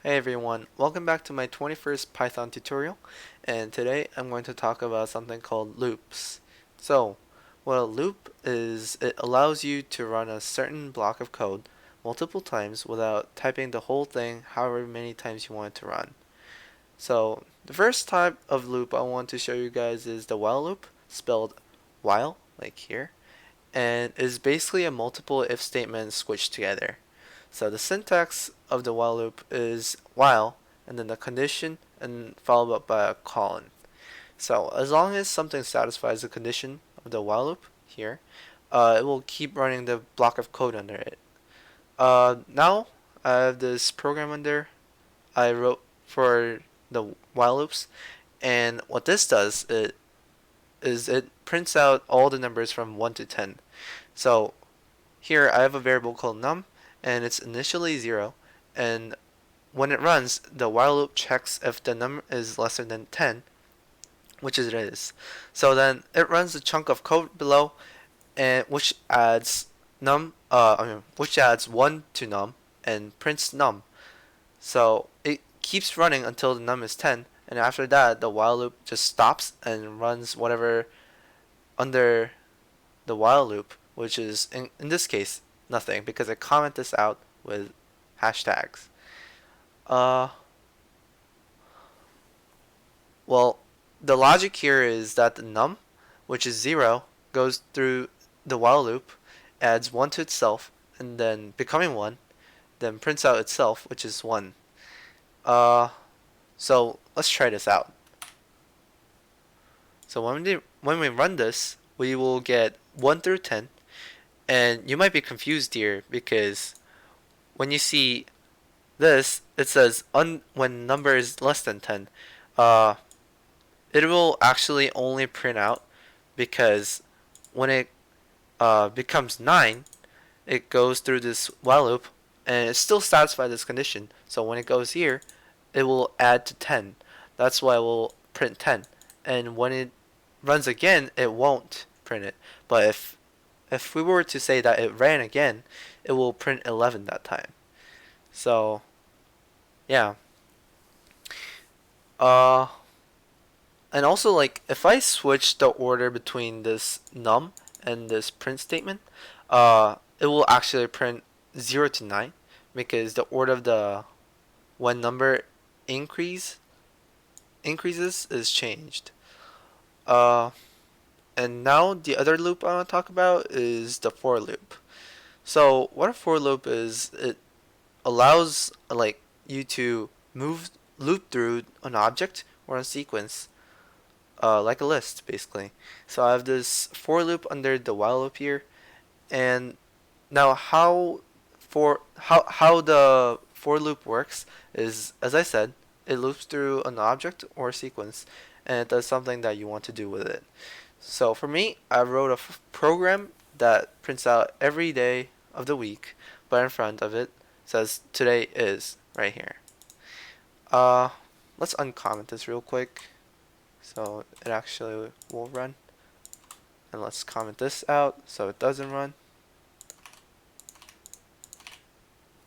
Hey everyone, welcome back to my 21st Python tutorial, and today I'm going to talk about something called loops. So, what a loop is, it allows you to run a certain block of code multiple times without typing the whole thing however many times you want it to run. So, the first type of loop I want to show you guys is the while loop, spelled while, like here, and is basically a multiple if statement squished together. So the syntax of the while loop is while and then the condition and followed up by a colon. So as long as something satisfies the condition of the while loop here, it will keep running the block of code under it. Now I have this program under I wrote for the while loops, and what this does it prints out all the numbers from 1 to 10. So here I have a variable called num, and it's initially 0, and when it runs, the while loop checks if the number is lesser than 10, which it is. So then it runs a chunk of code below, and which adds 1 to num and prints num. So it keeps running until the num is 10, and after that the while loop just stops and runs whatever under the while loop, which is in this case nothing because I comment this out with hashtags. Uh, well, the logic here is that the num, which is 0, goes through the while loop, adds 1 to itself, and then becoming 1, then prints out itself, which is 1. Uh, so let's try this out. So when we run this, we will get 1 through 10, and you might be confused here because when you see this, it says when number is less than 10. Uh, it will actually only print out because when it becomes 9, it goes through this while loop and it still satisfies this condition. So when it goes here, it will add to 10. That's why it will print 10. And when it runs again, it won't print it. But if we were to say that it ran again, it will print 11 that time. So yeah. Uh, and also like if I switch the order between this num and this print statement, it will actually print 0 to 9 because the order of the when number increase increases is changed. Uh, and now the other loop I want to talk about is the for loop. So what a for loop is, it allows like you to move loop through an object or a sequence, like a list basically. So I have this for loop under the while loop here, and now how the for loop works is, as I said, it loops through an object or a sequence, and it does something that you want to do with it. So for me, I wrote a program that prints out every day of the week, but in front of it says today is right here. Uh, let's uncomment this real quick so it actually will run. And let's comment this out so it doesn't run.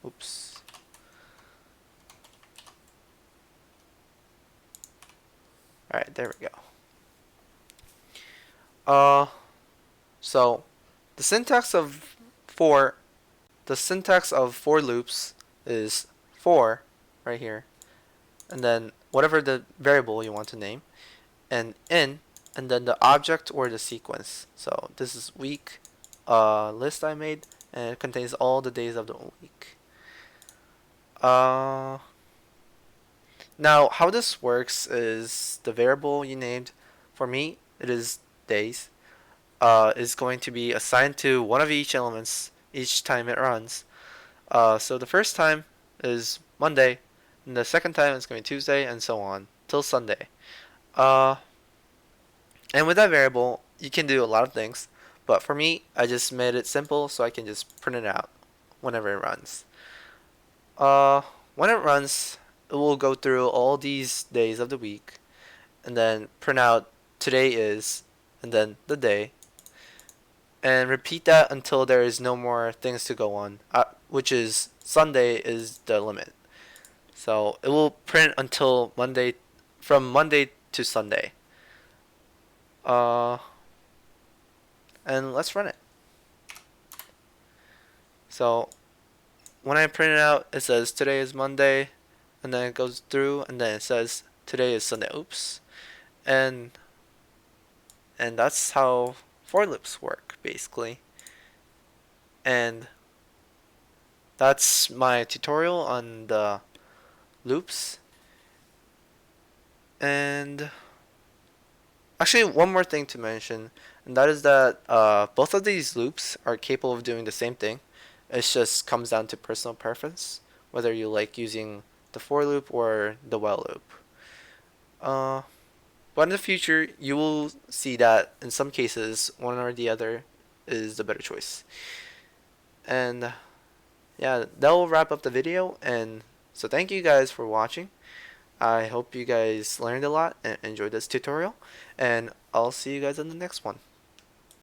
Oops. Alright, there we go. So the syntax of for loops is for right here, and then whatever the variable you want to name, and in, and then the object or the sequence. So this is week list I made, and it contains all the days of the week. Now how this works is the variable you named, for me it is days, is going to be assigned to one of each elements each time it runs. So the first time is Monday, and the second time is going to be Tuesday, and so on till Sunday. Uh, and with that variable, you can do a lot of things, but for me, I just made it simple so I can just print it out whenever it runs. When it runs, it will go through all these days of the week, and then print out today is, and then the day, and repeat that until there is no more things to go on, which is Sunday is the limit. So it will print until Monday, from Monday to Sunday. Uh, and let's run it. So when I print it out, it says today is Monday, and then it goes through, and then it says today is Sunday. Oops. And that's how for loops work basically. And that's my tutorial on the loops. And actually, one more thing to mention, and that is that both of these loops are capable of doing the same thing. It just comes down to personal preference, whether you like using the for loop or the while loop. Uh, but in the future, you will see that in some cases, one or the other is the better choice. And yeah, that will wrap up the video. And so thank you guys for watching. I hope you guys learned a lot and enjoyed this tutorial. And I'll see you guys in the next one.